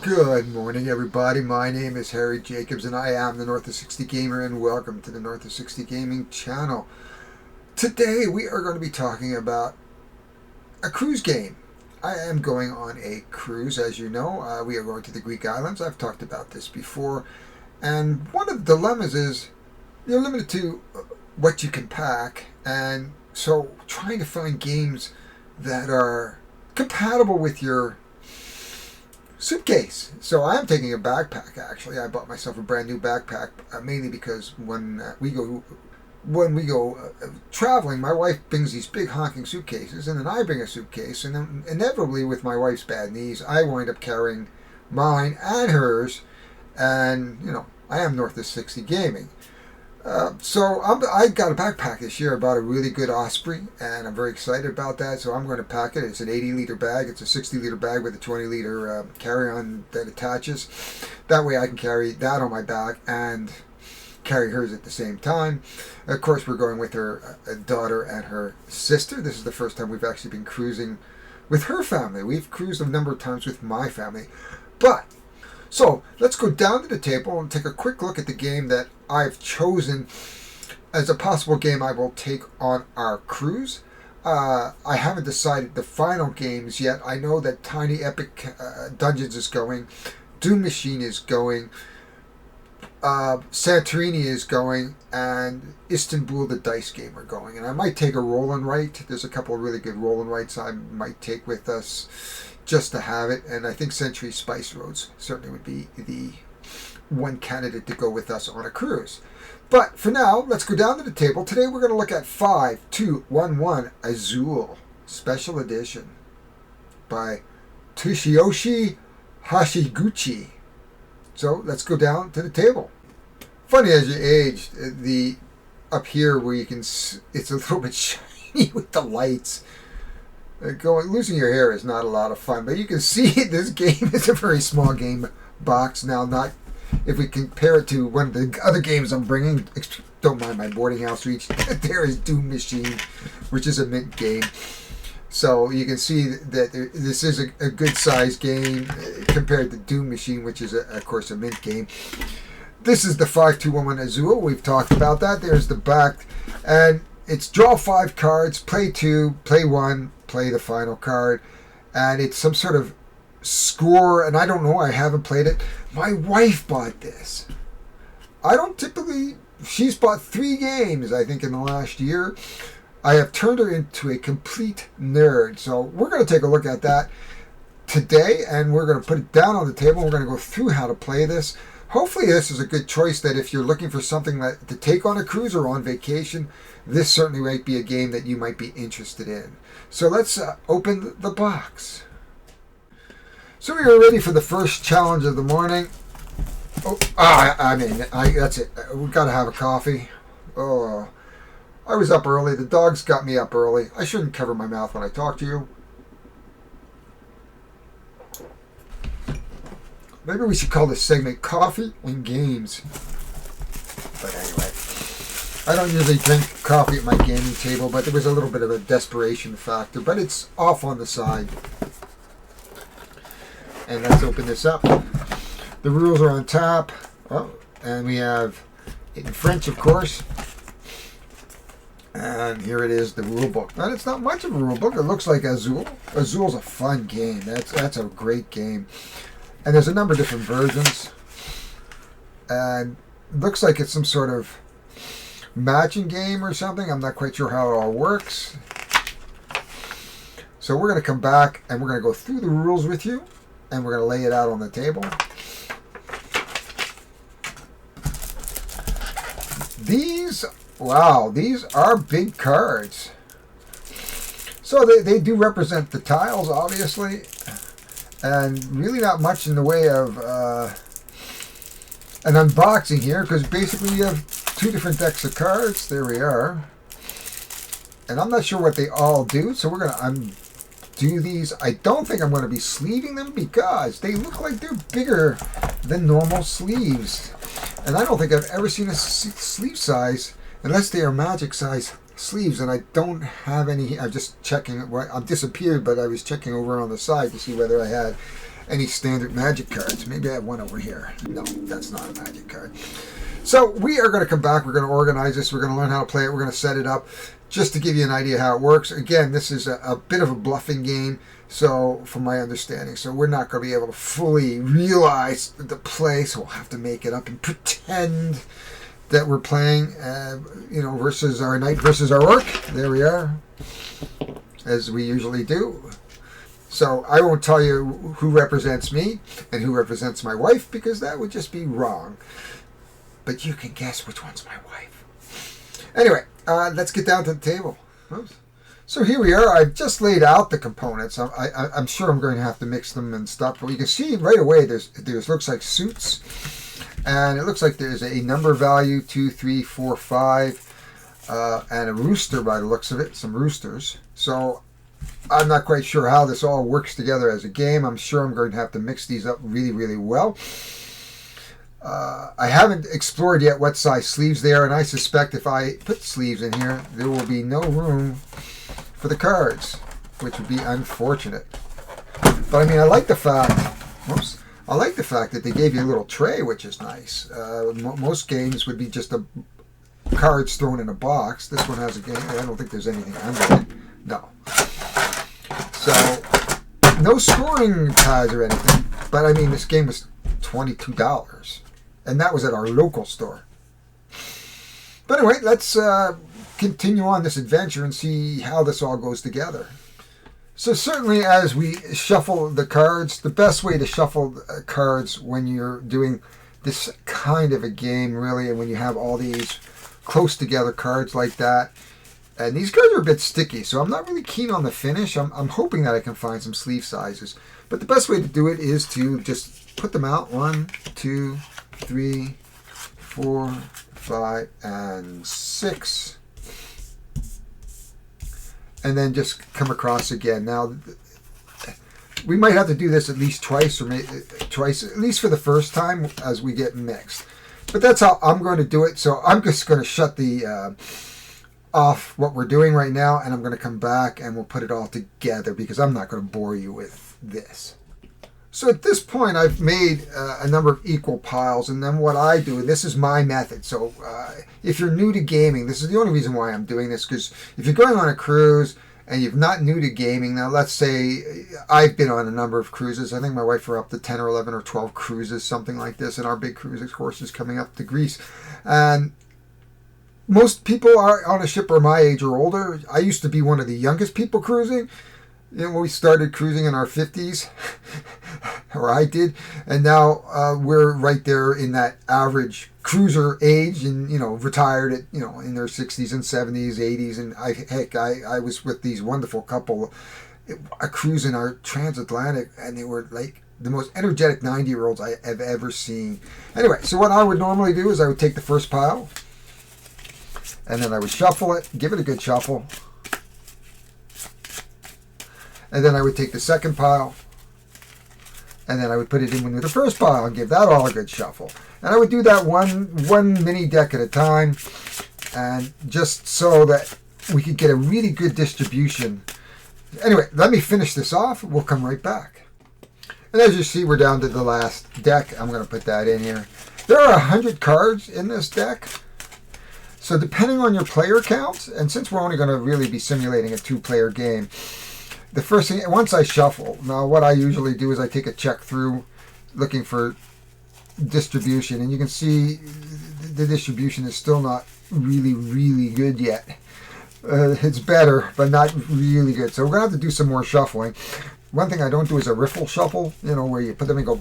Good morning, everybody. My name is Harry Jacobs, and I am the North of 60 Gamer, and welcome to the North of 60 Gaming channel. Today, we are going to be talking about a cruise game. I am going on a cruise, as you know. We are going to the Greek islands. I've talked about this before, and one of the dilemmas is you're limited to what you can pack, and so trying to find games that are compatible with your suitcase. So I'm taking a backpack. Actually, I bought myself a brand new backpack mainly because when we go traveling, my wife brings these big honking suitcases, and then I bring a suitcase, and then inevitably with my wife's bad knees, I wind up carrying mine and hers, and I am North of 60 Gaming. So I got a backpack this year. I bought a really good Osprey, and I'm very excited about that. So I'm going to pack it. It's an 80-liter bag. It's a 60-liter bag with a 20-liter carry-on that attaches. That way I can carry that on my back and carry hers at the same time. Of course, we're going with her daughter and her sister. This is the first time we've actually been cruising with her family. We've cruised a number of times with my family. So let's go down to the table and take a quick look at the game that I've chosen as a possible game I will take on our cruise. I haven't decided the final games yet. I know that Tiny Epic Dungeons is going, Doom Machine is going, Santorini is going, and Istanbul the Dice Game are going. And I might take a roll and write. There's a couple of really good roll and writes I might take with us just to have it, and I think Century Spice Roads certainly would be the one candidate to go with us on a cruise. But for now, let's go down to the table. Today we're going to look at 5211 Azul Special Edition by Tsuyoshi Hashiguchi. So let's go down to the table. Funny as you age, up here where you can, it's a little bit shiny with the lights. Losing your hair is not a lot of fun, but you can see this game is a very small game box. Now, not if we compare it to one of the other games I'm bringing, don't mind my boarding house reach, there is Doom Machine, which is a mint game. So you can see that this is a good sized game compared to Doom Machine, which is, of course, a mint game. This is the 5211 Azul. We've talked about that. There's the back, and it's draw 5 cards, play 2, play 1, play the final card, and it's some sort of score, and I don't know, I haven't played it. My wife bought this. She's bought 3 games, I think, in the last year. I have turned her into a complete nerd, so we're going to take a look at that today, and we're going to put it down on the table. We're going to go through how to play this. Hopefully this is a good choice that if you're looking for something to take on a cruise or on vacation, this certainly might be a game that you might be interested in. So let's open the box. So we are ready for the first challenge of the morning. That's it. We've got to have a coffee. Oh, I was up early. The dogs got me up early. I shouldn't cover my mouth when I talk to you. Maybe we should call this segment Coffee and Games. But anyway, I don't usually drink coffee at my gaming table, but there was a little bit of a desperation factor. But it's off on the side. And let's open this up. The rules are on top. Oh, and we have it in French, of course. And here it is, the rule book. And it's not much of a rule book. It looks like Azul. Azul's a fun game. That's a great game. And there's a number of different versions. And it looks like it's some sort of matching game or something. I'm not quite sure how it all works. So we're going to come back and we're going to go through the rules with you. And we're going to lay it out on the table. These are big cards. So they do represent the tiles, obviously. And really not much in the way of an unboxing here, because basically you have 2 different decks of cards. There we are. And I'm not sure what they all do, so we're going to undo these. I don't think I'm going to be sleeving them because they look like they're bigger than normal sleeves. And I don't think I've ever seen a sleeve size, unless they are magic size sleeves, and I don't have any. I'm just checking. I'm disappeared, but I was checking over on the side to see whether I had any standard Magic cards. Maybe I have one over here. No, that's not a Magic card. So we are going to come back. We're going to organize this. We're going to learn how to play it. We're going to set it up just to give you an idea how it works. Again, this is a bit of a bluffing game, so from my understanding. So we're not going to be able to fully realize the play, so we'll have to make it up and pretend that we're playing, versus our knight versus our orc. There we are, as we usually do. So I won't tell you who represents me and who represents my wife, because that would just be wrong. But you can guess which one's my wife. Anyway, let's get down to the table. Oops. So here we are. I've just laid out the components. I'm sure I'm going to have to mix them and stuff. But you can see right away there's looks like suits. And it looks like there's a number value, 2, 3, 4, 5, and a rooster by the looks of it, some roosters. So I'm not quite sure how this all works together as a game. I'm sure I'm going to have to mix these up really, really well. I haven't explored yet what size sleeves they are, and I suspect if I put sleeves in here, there will be no room for the cards, which would be unfortunate. But I mean, I like the fact that they gave you a little tray, which is nice. Most games would be just cards thrown in a box. This one has a game. I don't think there's anything under it. No. So, no scoring ties or anything. But I mean, this game was $22. And that was at our local store. But anyway, let's continue on this adventure and see how this all goes together. So certainly as we shuffle the cards, the best way to shuffle cards when you're doing this kind of a game, really, and when you have all these close together cards like that, and these cards are a bit sticky, so I'm not really keen on the finish. I'm hoping that I can find some sleeve sizes. But the best way to do it is to just put them out. 1, 2, 3, 4, 5, and 6. And then just come across again. Now, we might have to do this at least twice, or maybe twice, at least for the first time as we get mixed. But that's how I'm going to do it. So I'm just going to shut the off what we're doing right now, and I'm going to come back and we'll put it all together, because I'm not going to bore you with this. So at this point, I've made a number of equal piles, and then what I do, and this is my method. So if you're new to gaming, this is the only reason why I'm doing this, because if you're going on a cruise and you're not new to gaming, now let's say I've been on a number of cruises. I think my wife are up to 10 or 11 or 12 cruises, something like this, and our big cruise, of course, is coming up to Greece. And most people are on a ship are my age or older. I used to be one of the youngest people cruising. When we started cruising in our 50s, or I did, and now we're right there in that average cruiser age, and retired at in their 60s and 70s, 80s, and I was with these wonderful couple, a cruise in our transatlantic, and they were like the most energetic 90-year-olds I have ever seen. Anyway, so what I would normally do is I would take the first pile, and then I would shuffle it, give it a good shuffle. And then I would take the second pile, and then I would put it in with the first pile and give that all a good shuffle. And I would do that one mini deck at a time, and just so that we could get a really good distribution. Anyway, let me finish this off. We'll come right back. And as you see, we're down to the last deck. I'm going to put that in here. There are 100 cards in this deck. So depending on your player count, and since we're only going to really be simulating a 2-player game, the first thing, once I shuffle, now what I usually do is I take a check through looking for distribution, and you can see the distribution is still not really, really good yet. It's better, but not really good. So we're going to have to do some more shuffling. One thing I don't do is a riffle shuffle, where you put them and go,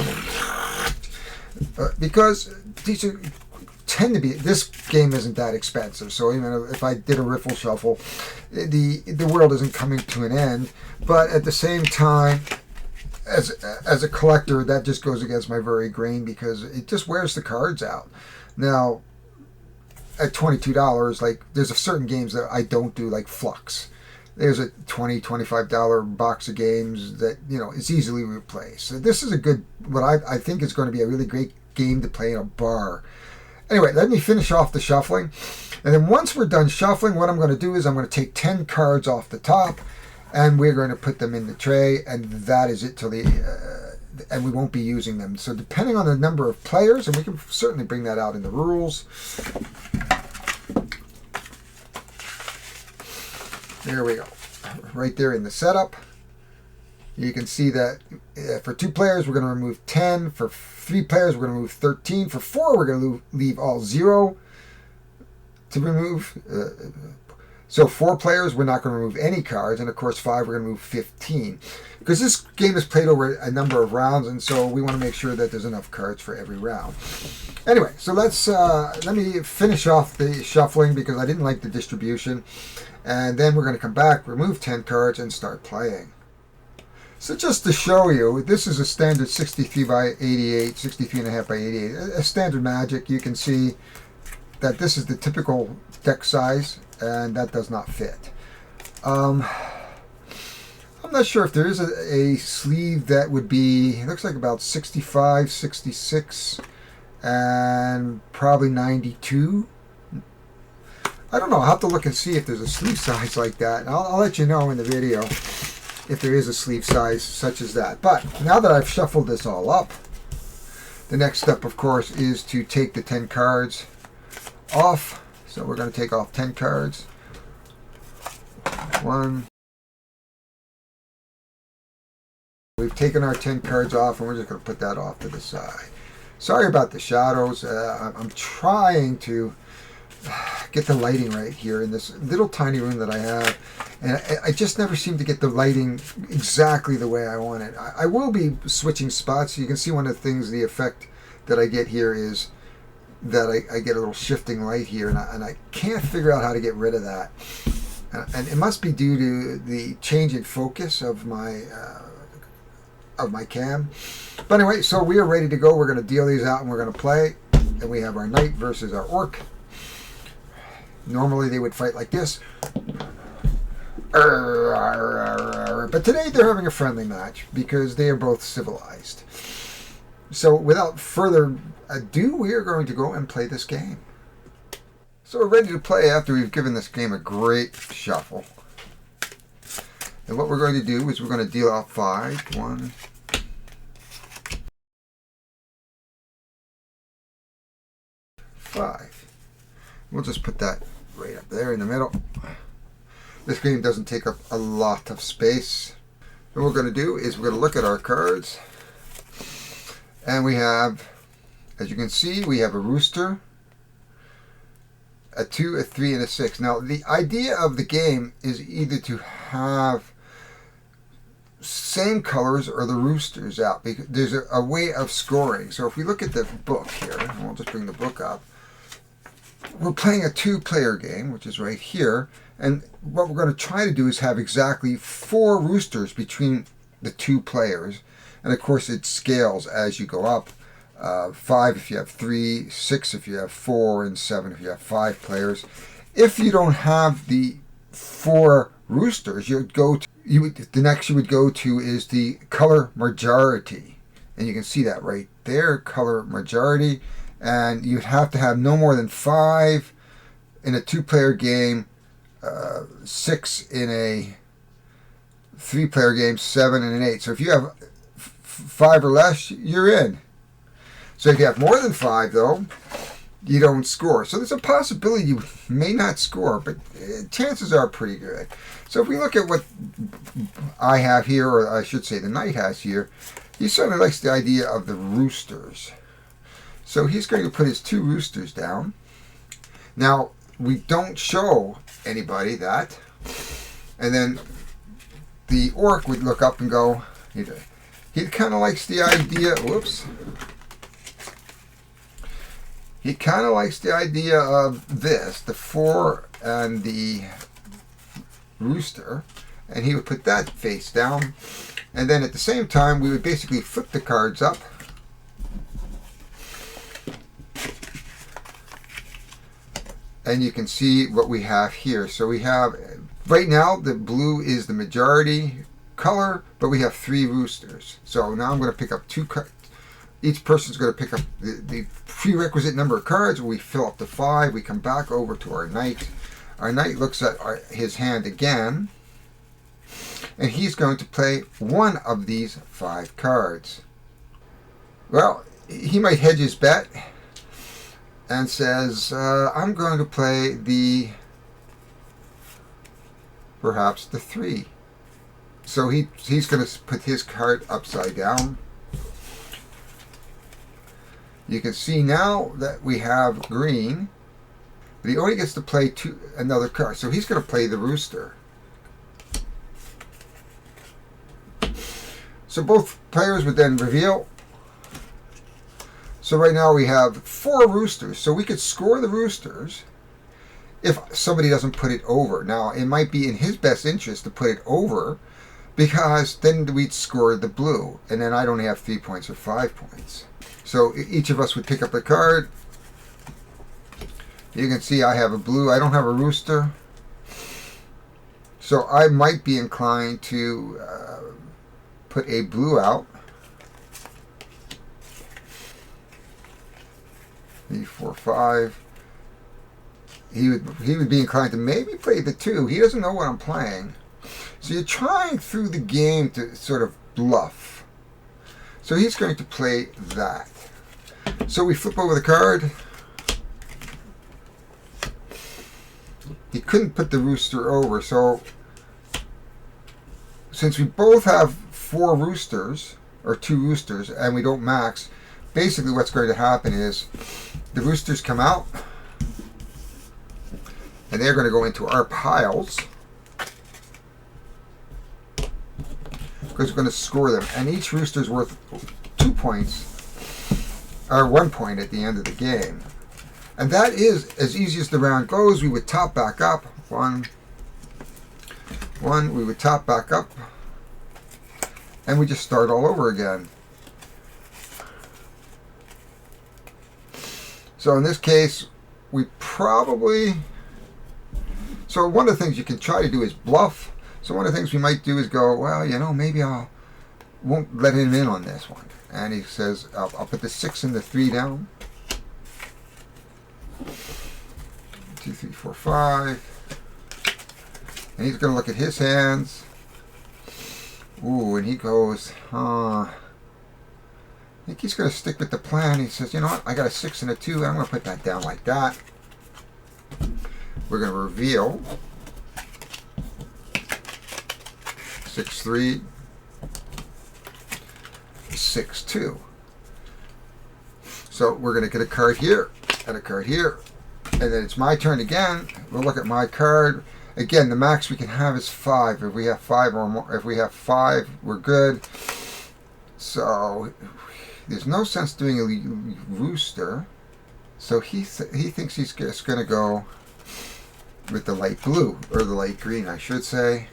because these are tend to be, this game isn't that expensive, so even if I did a riffle shuffle, the world isn't coming to an end. But at the same time, as a collector, that just goes against my very grain, because it just wears the cards out. Now, at $22, like, there's certain games that I don't do, like Flux. There's a $20, $25 box of games that, it's easily replaced. So this is a good, what I think is going to be a really great game to play in a bar. Anyway, let me finish off the shuffling. And then once we're done shuffling, what I'm going to do is I'm going to take 10 cards off the top, and we're going to put them in the tray, and that is it till the and we won't be using them. So depending on the number of players, and we can certainly bring that out in the rules. There we go. Right there in the setup. You can see that for 2 players, we're going to remove 10. For 3 players, we're going to remove 13. For 4, we're going to leave all 0 to remove. So 4 players, we're not going to remove any cards. And of course, 5, we're going to remove 15. Because this game is played over a number of rounds, and so we want to make sure that there's enough cards for every round. Anyway, so let me finish off the shuffling because I didn't like the distribution. And then we're going to come back, remove 10 cards, and start playing. So just to show you, this is a standard 63 by 88, 63.5 by 88. A standard Magic. You can see that this is the typical deck size, and that does not fit. I'm not sure if there is a sleeve that would be, it looks like about 65, 66, and probably 92. I don't know. I'll have to look and see if there's a sleeve size like that. And I'll let you know in the video if there is a sleeve size such as that. But now that I've shuffled this all up, the next step, of course, is to take the 10 cards off. So we're going to take off 10 cards. 1. We've taken our 10 cards off, and we're just going to put that off to the side. Sorry about the shadows. I'm trying to get the lighting right here in this little tiny room that I have, and I just never seem to get the lighting exactly the way I want it. I will be switching spots. You can see one of the things, the effect that I get here is that I get a little shifting light here, and I can't figure out how to get rid of that. And it must be due to the change in focus of my cam. But anyway, so we are ready to go. We're going to deal these out, and we're going to play. And we have our knight versus our orc. Normally they would fight like this. But today they're having a friendly match because they are both civilized. So without further ado, we are going to go and play this game. So we're ready to play after we've given this game a great shuffle. And what we're going to do is we're going to deal out 5. 1, 5. We'll just put that right up there in the middle. This game doesn't take up a lot of space. What we're going to do is we're going to look at our cards. And we have, as you can see, we have a rooster, a 2, a 3, and a 6. Now, the idea of the game is either to have same colors or the roosters out, because there's a way of scoring. So if we look at the book here, and we'll just bring the book up, we're playing a 2-player game, which is right here, and what we're going to try to do is have exactly 4 roosters between the 2 players, and of course it scales as you go up. 5 if you have 3, 6 if you have 4, and 7 if you have 5 players. If you don't have the 4 roosters, you would go to, the next you would go to is the color majority, and you can see that right there, color majority, and you'd have to have no more than 5 in a 2-player game, 6 in a 3-player game, 7 in an 8. So if you have 5 or less, you're in. So if you have more than 5, though, you don't score. So there's a possibility you may not score, but chances are pretty good. So if we look at what I have here, or I should say the knight has here, he certainly likes the idea of the roosters. So he's going to put his 2 roosters down. Now, we don't show anybody that. And then the orc would look up and go, he kind of likes the idea, whoops. He kind of likes the idea of this, the 4 and the rooster, and he would put that face down. And then at the same time, we would basically flip the cards up. And you can see what we have here. So we have, right now, the blue is the majority color, but we have 3 roosters. So now I'm going to pick up 2 cards. Each person's going to pick up the prerequisite number of cards. We fill up to 5. We come back over to our knight. Our knight looks at his hand again, and he's going to play one of these 5 cards. Well, he might hedge his bet and says, I'm going to play perhaps the 3. So he's going to put his card upside down. You can see now that we have green, but he only gets to play another card. So he's going to play the rooster. So both players would then reveal. So right now we have 4 roosters. So we could score the roosters if somebody doesn't put it over. Now, it might be in his best interest to put it over, because then we'd score the blue. And then I'd only have 3 points or 5 points. So each of us would pick up a card. You can see I have a blue. I don't have a rooster. So I might be inclined to put a blue out. 3, 4, 5. He would be inclined to maybe play the 2. He doesn't know what I'm playing. So you're trying through the game to sort of bluff. So he's going to play that. So we flip over the card. He couldn't put the rooster over, so since we both have 4 roosters, or 2 roosters, and we don't max, basically what's going to happen is the roosters come out, and they're going to go into our piles, because we're going to score them, and each rooster's worth 2 points, or 1 point at the end of the game. And that is, as easy as the round goes, we would top back up. 1, we would top back up, and we just start all over again. So in this case, we probably... So one of the things you can try to do is bluff. So one of the things we might do is go, well, you know, maybe I won't let him in on this one. And he says, I'll put the 6 and the 3 down. 2, 3, 4, 5. And he's going to look at his hands. Ooh, and he goes, I think he's going to stick with the plan. He says, you know what, I got a 6 and a 2. I'm going to put that down like that. We're going to reveal 6, 3. 6, 2. So we're going to get a card here and a card here, and then it's my turn again. We'll look at my card again. The max we can have is 5. If we have 5 or more, if we have 5, we're good. So there's no sense doing a rooster. So he thinks he's just going to go with the light blue, or the light green, I should say.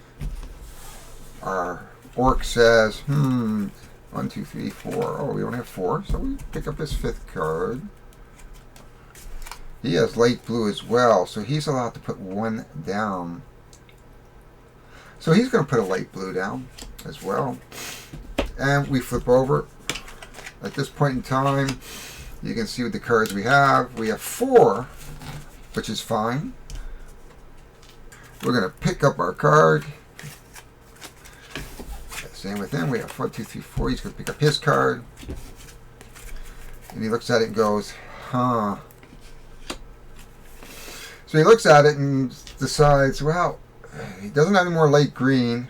Our orc says, 1, 2, 3, 4. Oh, we only have 4, so we pick up his 5th card. He has light blue as well, so he's allowed to put 1 down. So he's going to put a light blue down as well. And we flip over. At this point in time, you can see what the cards we have. We have 4, which is fine. We're going to pick up our card. Same with him. We have 1, 2, 3, 4. He's going to pick up his card. And he looks at it and goes, huh. So he looks at it and decides, well, he doesn't have any more light green.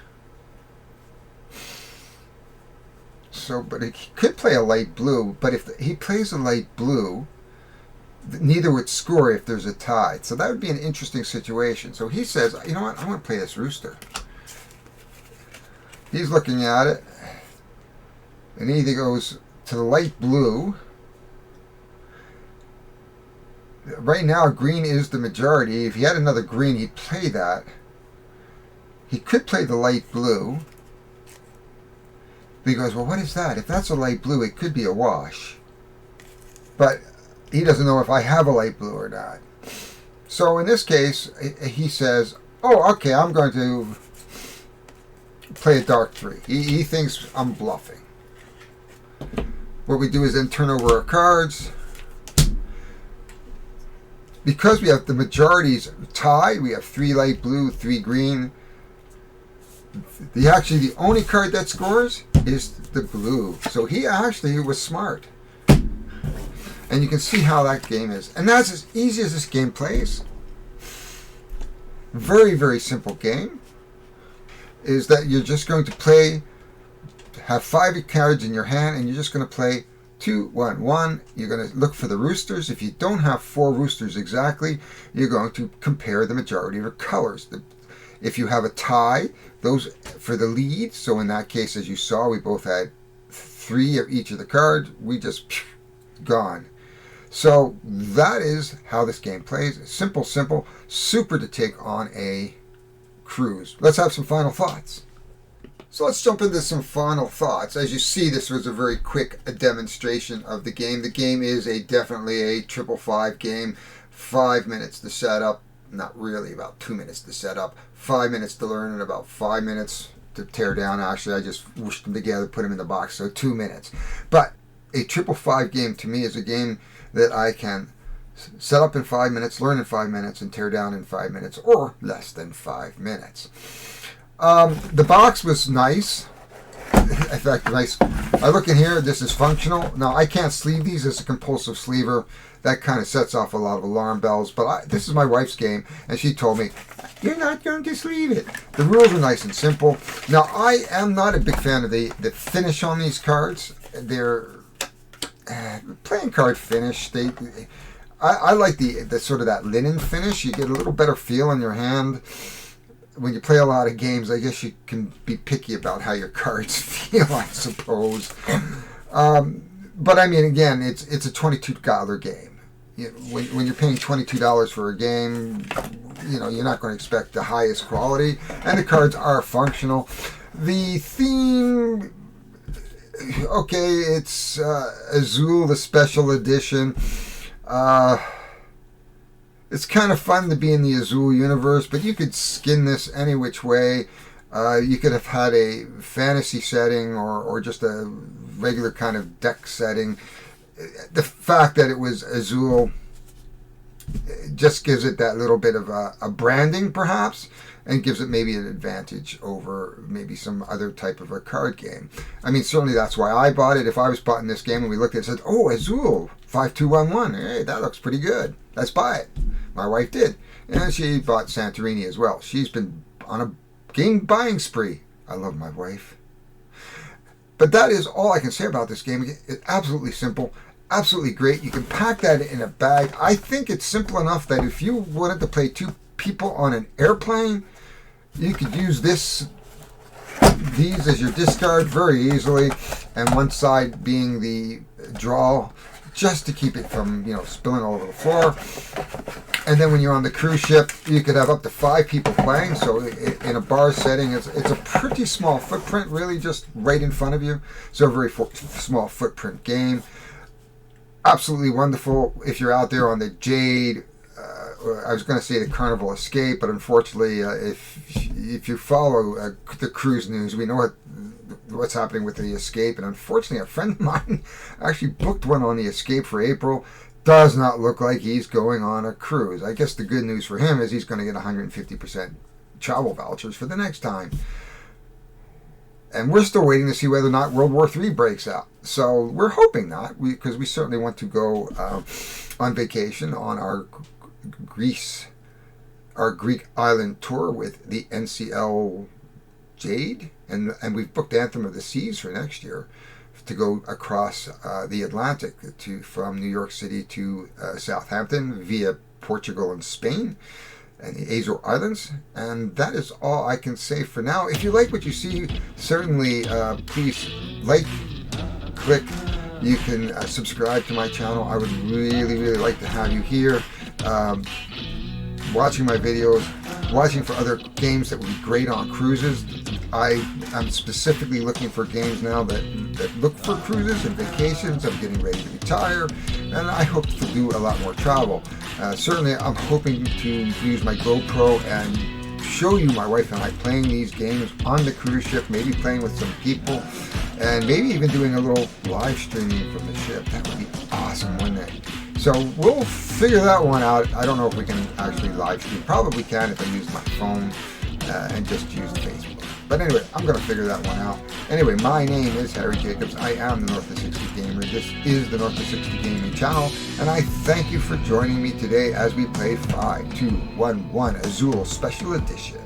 So, but he could play a light blue. But if he plays a light blue, neither would score if there's a tie. So that would be an interesting situation. So he says, you know what, I want to play this rooster. He's looking at it, and he either goes to the light blue. Right now, green is the majority. If he had another green, he'd play that. He could play the light blue. But he goes, well, what is that? If that's a light blue, it could be a wash. But he doesn't know if I have a light blue or not. So in this case, he says, oh, okay, I'm going to play a dark 3. He thinks I'm bluffing. What we do is then turn over our cards. Because we have the majorities tied, we have 3 light blue, 3 green. The only card that scores is the blue. So he actually was smart. And you can see how that game is. And that's as easy as this game plays. Very, very simple game. Is that you're just going to play, have 5 cards in your hand, and you're just going to play 2, 1, 1. You're going to look for the roosters. If you don't have 4 roosters exactly, you're going to compare the majority of your colors. If you have a tie, those for the lead. So in that case, as you saw, we both had 3 of each of the cards. We just gone. So that is how this game plays. Simple, simple, super to take on a cruise. Let's have some final thoughts. So let's jump into some final thoughts. As you see, this was a very quick demonstration of the game. The game is definitely a 555 game. 5 minutes to set up. Not really, about 2 minutes to set up. 5 minutes to learn and about 5 minutes to tear down. Actually, I just whooshed them together, put them in the box, so 2 minutes. But a 555 game to me is a game that I can set up in 5 minutes, learn in 5 minutes, and tear down in 5 minutes, or less than 5 minutes. The box was nice. In fact, nice. I look in here, this is functional. Now, I can't sleeve these as a compulsive sleever. That kind of sets off a lot of alarm bells. But this is my wife's game, and she told me, you're not going to sleeve it. The rules are nice and simple. Now, I am not a big fan of the finish on these cards. They're playing card finish. I like the sort of that linen finish. You get a little better feel in your hand. When you play a lot of games, I guess you can be picky about how your cards feel, I suppose. But I mean, again, it's a $22 game. When you're paying $22 for a game, you're not going to expect the highest quality, and the cards are functional. The theme, okay, it's Azul, the special edition. It's kind of fun to be in the Azul universe, but you could skin this any which way. You could have had a fantasy setting or just a regular kind of deck setting. The fact that it was Azul just gives it that little bit of a branding, perhaps, and gives it maybe an advantage over maybe some other type of a card game. I mean, certainly that's why I bought it. If I was buying this game and we looked at it and said, oh, Azul, 5211, hey, that looks pretty good. Let's buy it. My wife did. And she bought Santorini as well. She's been on a game buying spree. I love my wife. But that is all I can say about this game. It's absolutely simple, absolutely great. You can pack that in a bag. I think it's simple enough that if you wanted to play 2 people on an airplane, you could use these as your discard very easily, and one side being the draw, just to keep it from spilling all over the floor. And then when you're on the cruise ship, you could have up to 5 people playing. So in a bar setting, it's a pretty small footprint, really, just right in front of you. So a very small footprint game. Absolutely wonderful if you're out there on the Jade. I was going to say the Carnival Escape, but unfortunately, if you follow the cruise news, we know what's happening with the Escape. And unfortunately, a friend of mine actually booked one on the Escape for April. Does not look like he's going on a cruise. I guess the good news for him is he's going to get 150% travel vouchers for the next time. And we're still waiting to see whether or not World War III breaks out. So we're hoping not, because we certainly want to go on vacation on our Greek island tour with the NCL Jade. And we've booked Anthem of the Seas for next year, to go across the Atlantic from New York City to Southampton via Portugal and Spain and the Azul Islands. And that is all I can say for now. If you like what you see, certainly please like, click. You can subscribe to my channel. I would really, really like to have you here watching my videos, watching for other games that would be great on cruises. I'm specifically looking for games now that look for cruises and vacations. I'm getting ready to retire, and I hope to do a lot more travel. Certainly, I'm hoping to use my GoPro and show you my wife and I playing these games on the cruise ship, maybe playing with some people, and maybe even doing a little live streaming from the ship. That would be awesome, wouldn't it? So we'll figure that one out. I don't know if we can actually live stream. Probably can if I use my phone and just use Facebook. But anyway, I'm going to figure that one out. Anyway, my name is Harry Jacobs. I am the North of 60 Gamer. This is the North 360 Gaming channel, and I thank you for joining me today as we play 5211 Azul Special Edition.